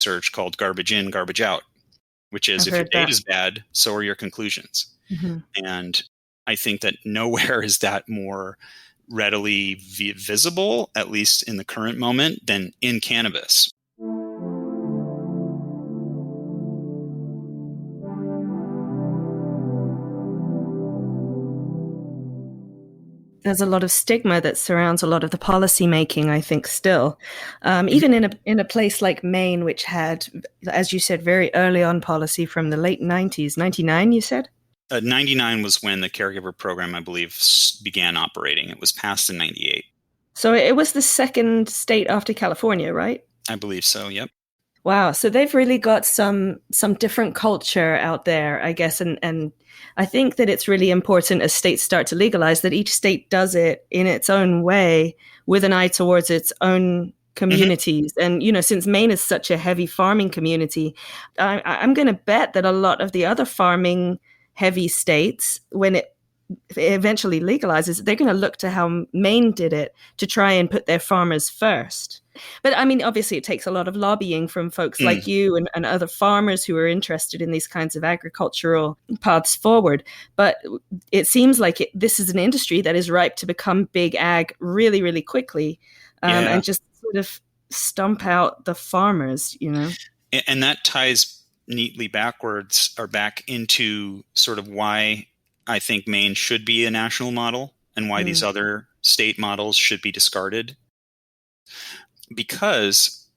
research called garbage in, garbage out, which is if your data is bad, so are your conclusions. Mm-hmm. And I think that nowhere is that more readily visible, at least in the current moment, than in cannabis. There's a lot of stigma that surrounds a lot of the policy making, I think, still. Even in a place like Maine, which had, as you said, very early on policy from the late 90s, 99, you said? 99 was when the caregiver program, I believe, began operating. It was passed in 98. So it was the second state after California, right? I believe so, yep. Wow. So they've really got some different culture out there, I guess. And I think that it's really important as states start to legalize that each state does it in its own way with an eye towards its own communities. Mm-hmm. And, since Maine is such a heavy farming community, I'm going to bet that a lot of the other farming heavy states, when it eventually legalizes, they're going to look to how Maine did it to try and put their farmers first. But I mean, obviously it takes a lot of lobbying from folks like you and other farmers who are interested in these kinds of agricultural paths forward. But it seems like this is an industry that is ripe to become big ag really, really quickly, and just sort of stump out the farmers, And that ties neatly backwards or back into sort of why I think Maine should be a national model and why these other state models should be discarded. Because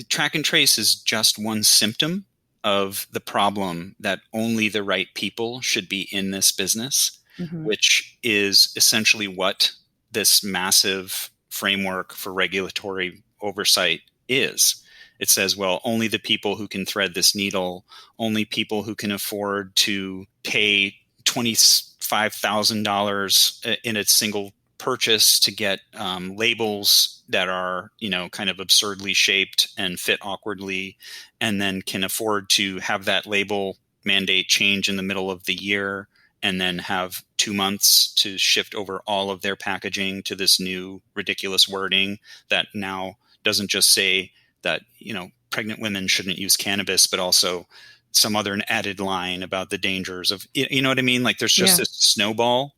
track and trace is just one symptom of the problem that only the right people should be in this business, which is essentially what this massive framework for regulatory oversight is. It says, well, only the people who can thread this needle, only people who can afford to pay $25,000 in a single purchase to get labels that are, kind of absurdly shaped and fit awkwardly, and then can afford to have that label mandate change in the middle of the year and then have 2 months to shift over all of their packaging to this new ridiculous wording that now doesn't just say that, pregnant women shouldn't use cannabis, but also some other added line about the dangers of, you know what I mean? Like there's just this snowball.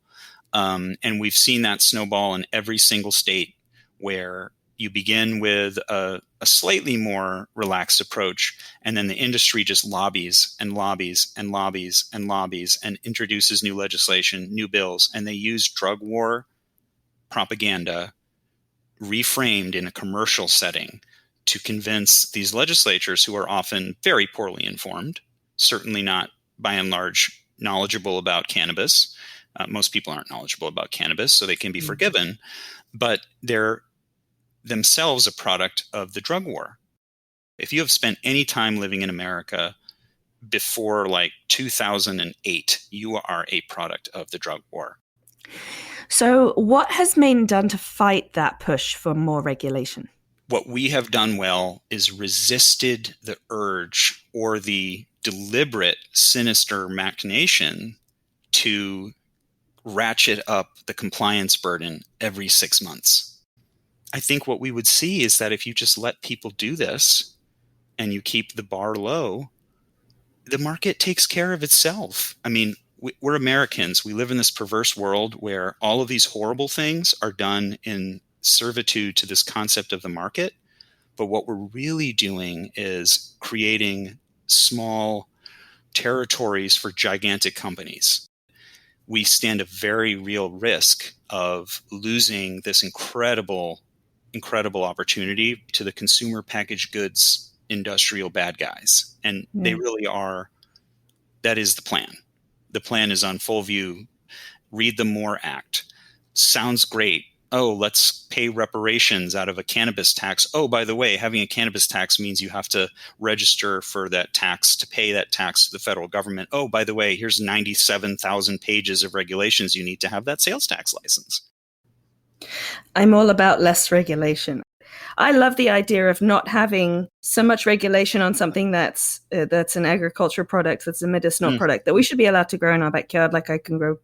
And we've seen that snowball in every single state where you begin with a slightly more relaxed approach, and then the industry just lobbies and lobbies and lobbies and lobbies and introduces new legislation, new bills, and they use drug war propaganda reframed in a commercial setting to convince these legislatures, who are often very poorly informed, certainly not by and large knowledgeable about cannabis. Most people aren't knowledgeable about cannabis, so they can be forgiven, but they're themselves a product of the drug war. If you have spent any time living in America before 2008, you are a product of the drug war. So what has Maine done to fight that push for more regulation? What we have done well is resisted the urge or the deliberate, sinister machination to ratchet up the compliance burden every 6 months. I think what we would see is that if you just let people do this and you keep the bar low, the market takes care of itself. I mean, we're Americans. We live in this perverse world where all of these horrible things are done in servitude to this concept of the market. But what we're really doing is creating small territories for gigantic companies. We stand a very real risk of losing this incredible opportunity to the consumer packaged goods industrial bad guys. And they really are. That is the plan. The plan is on full view. Read the MORE Act. Sounds great. Oh, let's pay reparations out of a cannabis tax. Oh, by the way, having a cannabis tax means you have to register for that tax to pay that tax to the federal government. Oh, by the way, here's 97,000 pages of regulations you need to have that sales tax license. I'm all about less regulation. I love the idea of not having so much regulation on something that's an agricultural product, that's a medicinal product, that we should be allowed to grow in our backyard. Like I can grow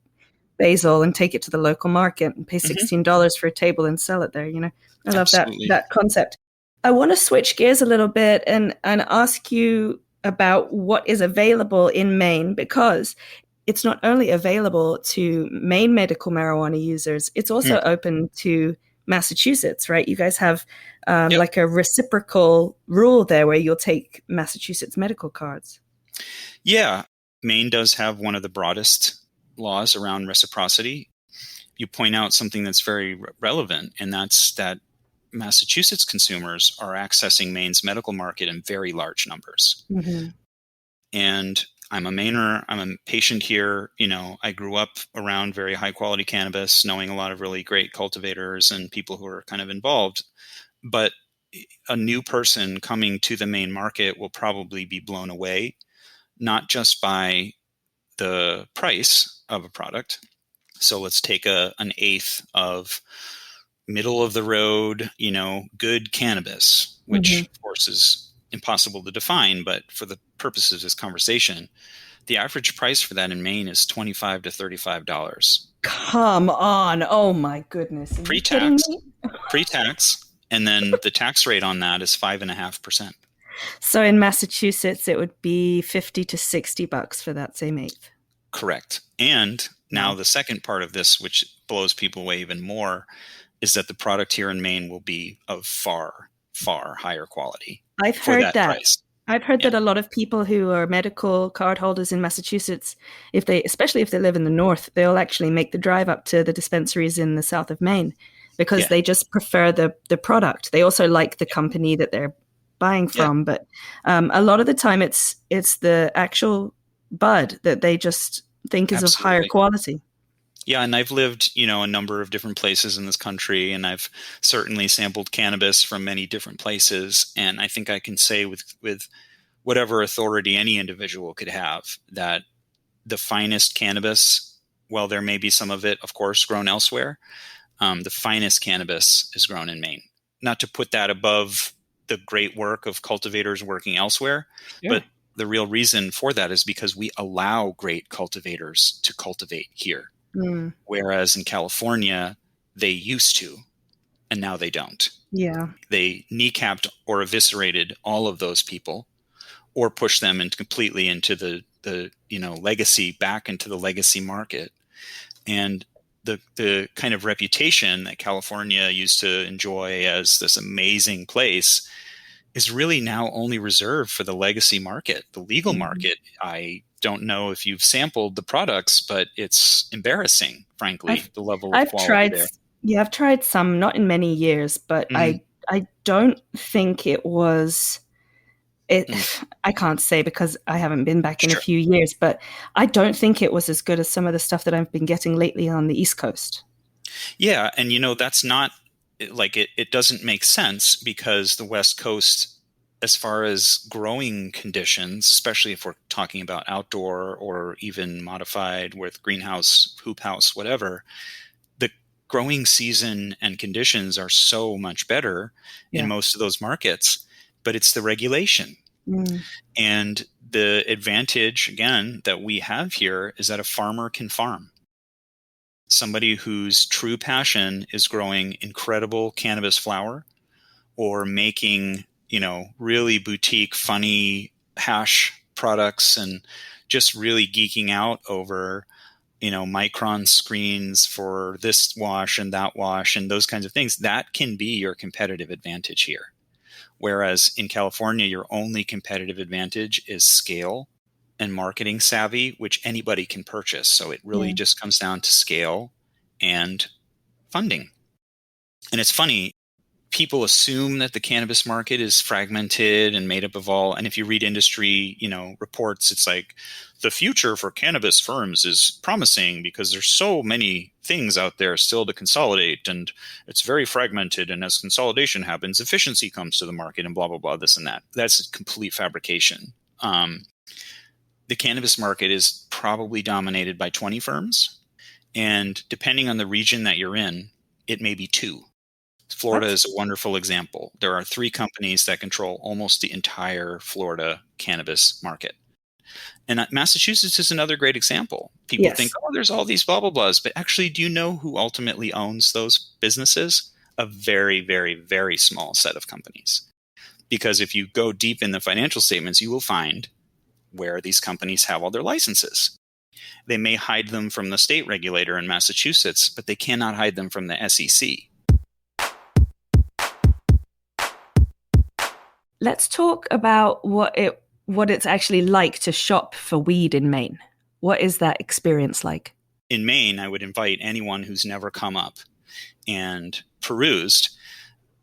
basil and take it to the local market and pay $16 for a table and sell it there. I love that concept. I want to switch gears a little bit and ask you about what is available in Maine, because it's not only available to Maine medical marijuana users, it's also Mm. open to Massachusetts, right? You guys have Yep. like a reciprocal rule there where you'll take Massachusetts medical cards. Yeah. Maine does have one of the broadest laws around reciprocity. You point out something that's very relevant, and that's that Massachusetts consumers are accessing Maine's medical market in very large numbers. Mm-hmm. And I'm a Mainer. I'm a patient here. I grew up around very high quality cannabis, knowing a lot of really great cultivators and people who are kind of involved. But a new person coming to the Maine market will probably be blown away, not just by the price of a product. So let's take an eighth of middle of the road, good cannabis, Mm-hmm. which of course is impossible to define, but for the purposes of this conversation, the average price for that in Maine is $25 to $35 Come on. Oh my goodness. Are you kidding pre-tax, me? pre-tax, and then the tax rate on that is 5.5%. So in Massachusetts, it would be 50 to $60 for that same eighth. Correct. And now Wow. the second part of this, which blows people away even more, is that the product here in Maine will be of far, far higher quality I've for heard that that. price. I've heard Yeah. that a lot of people who are medical card holders in Massachusetts, especially if they live in the north, they'll actually make the drive up to the dispensaries in the south of Maine because Yeah. they just prefer the product. They also like the company that they're buying Yeah. from, but a lot of the time it's the actual bud that they just think is of higher Absolutely. quality. Yeah, and I've lived, a number of different places in this country, and I've certainly sampled cannabis from many different places. And I think I can say with whatever authority any individual could have that the finest cannabis, well, there may be some of it, of course, grown elsewhere. The finest cannabis is grown in Maine. Not to put that above the great work of cultivators working elsewhere, Sure. but the real reason for that is because we allow great cultivators to cultivate here. Mm, Whereas in California, they used to, and now they don't. yeah. They kneecapped or eviscerated all of those people, or pushed them completely into the legacy, back into the legacy market. And the kind of reputation that California used to enjoy as this amazing place is really now only reserved for the legacy market. The legal Mhm. market, I don't know if you've sampled the products, but it's embarrassing, I've frankly, the level of I've quality tried there. yeah, I've tried some, not in many years, but Mm, I don't think it was it mm, I can't say because I haven't been back in a sure. few years, but I don't think it was as good as some of the stuff that I've been getting lately on the East Coast. Yeah, and that's not like it doesn't make sense because the West Coast, as far as growing conditions, especially if we're talking about outdoor or even modified with greenhouse, hoop house, whatever, the growing season and conditions are so much better in Yeah. most of those markets, but it's the regulation. Mm, And the advantage, again, that we have here is that a farmer can farm. Somebody whose true passion is growing incredible cannabis flower or making, really boutique, funny hash products and just really geeking out over, micron screens for this wash and that wash and those kinds of things. That can be your competitive advantage here. Whereas in California, your only competitive advantage is scale and marketing savvy, which anybody can purchase. So it really yeah. just comes down to scale and funding. And it's funny, people assume that the cannabis market is fragmented and made up of all. And if you read industry, reports, it's like the future for cannabis firms is promising because there's so many things out there still to consolidate and it's very fragmented. And as consolidation happens, efficiency comes to the market and blah, blah, blah, this and that. That's a complete fabrication. The cannabis market is probably dominated by 20 firms. And depending on the region that you're in, it may be two. Florida That's is a wonderful example. There are three companies that control almost the entire Florida cannabis market. And Massachusetts is another great example. People think, yes. oh, there's all these blah, blah, blahs. But actually, do you know who ultimately owns those businesses? A very, very, very small set of companies. Because if you go deep in the financial statements, you will find where these companies have all their licenses. They may hide them from the state regulator in Massachusetts, but they cannot hide them from the SEC. Let's talk about what it's actually like to shop for weed in Maine. What is that experience like? In Maine, I would invite anyone who's never come up and perused.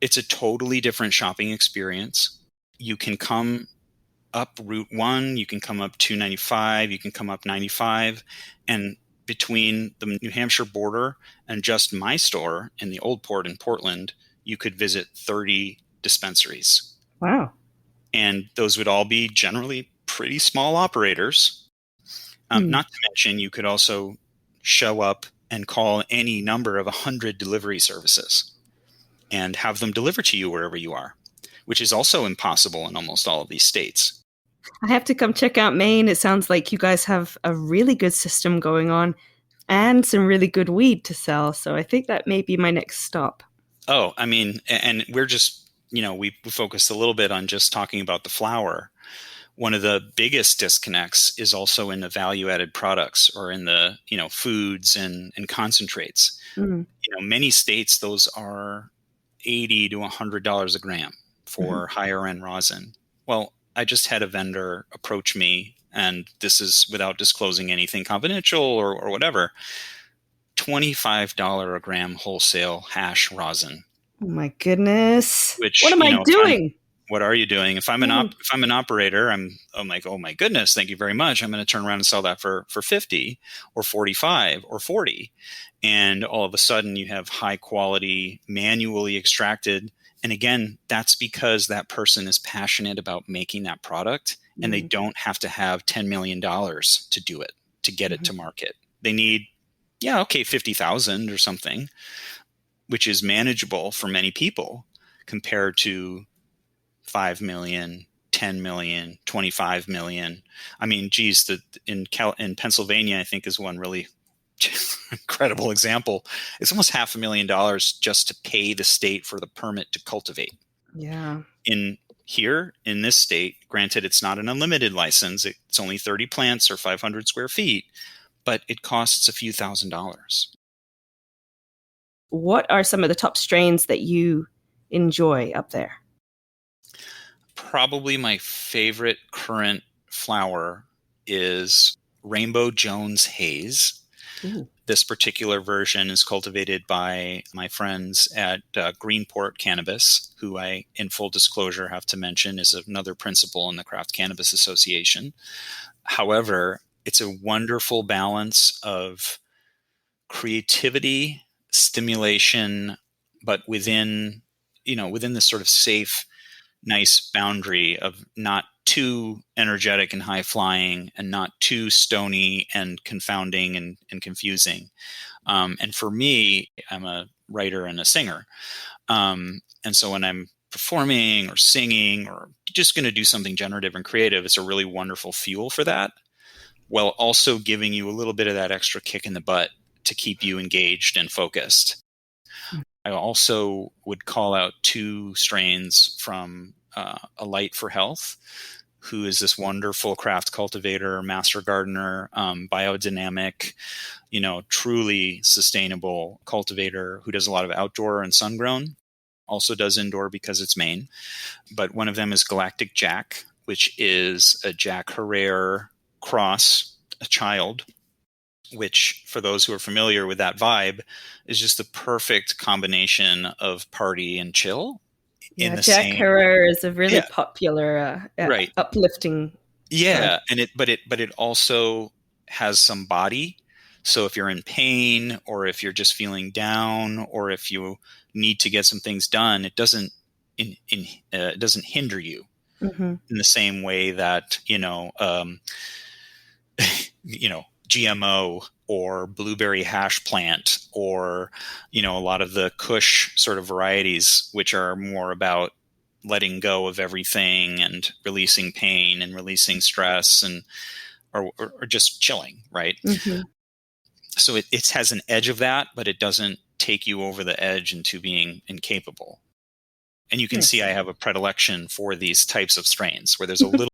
It's a totally different shopping experience. You can come up Route 1, you can come up 295, you can come up 95, and between the New Hampshire border and just my store in the Old Port in Portland, you could visit 30 dispensaries. Wow. And those would all be generally pretty small operators. Not to mention, you could also show up and call any number of 100 delivery services and have them deliver to you wherever you are, which is also impossible in almost all of these states. I have to come check out Maine. It sounds like you guys have a really good system going on and some really good weed to sell. So I think that may be my next stop. Oh, I mean, and we're just, we focused a little bit on just talking about the flower. One of the biggest disconnects is also in the value-added products or in the, foods and concentrates. Many states, those are $80 to $100 a gram for higher-end rosin. Well, I just had a vendor approach me, and this is without disclosing anything confidential or whatever, $25 a gram wholesale hash rosin. Oh my goodness. Which, what am I doing? What are you doing? If I'm an operator, I'm like, oh my goodness, thank you very much. I'm going to turn around and sell that for 50 or 45 or 40. And all of a sudden you have high quality, manually extracted. And again, that's because that person is passionate about making that product, and they don't have to have $10 million to do it, to get it to market. They need, 50,000 or something, which is manageable for many people compared to 5 million, 10 million, 25 million. I mean, geez, in Pennsylvania, I think is one really incredible example. It's almost $500,000 just to pay the state for the permit to cultivate. Yeah. In this state, granted, it's not an unlimited license. It's only 30 plants or 500 square feet, but it costs a few $1,000s. What are some of the top strains that you enjoy up there? Probably my favorite current flower is Rainbow Jones Haze. Ooh. This particular version is cultivated by my friends at Greenport Cannabis, who I, in full disclosure, have to mention is another principal in the Craft Cannabis Association. However, it's a wonderful balance of creativity, stimulation, but within this sort of safe, nice boundary of not too energetic and high flying and not too stony and confounding and confusing. And for me, I'm a writer and a singer. And so when I'm performing or singing or just going to do something generative and creative, it's a really wonderful fuel for that, while also giving you a little bit of that extra kick in the butt to keep you engaged and focused. I also would call out 2 strains from A Light for Health, who is this wonderful craft cultivator, master gardener, biodynamic, truly sustainable cultivator who does a lot of outdoor and sun grown, also does indoor because it's Maine. But one of them is Galactic Jack, which is a Jack Herrera cross, a child, which for those who are familiar with that vibe is just the perfect combination of party and chill. Yeah, Jack Herrera is a really popular, right, uplifting. Yeah, and but it also has some body. So if you're in pain, or if you're just feeling down, or if you need to get some things done, it doesn't it doesn't hinder you in the same way that GMO or blueberry hash plant or, a lot of the Kush sort of varieties, which are more about letting go of everything and releasing pain and releasing stress and, or just chilling. Right. So it has an edge of that, but it doesn't take you over the edge into being incapable. And you can see I have a predilection for these types of strains where there's a little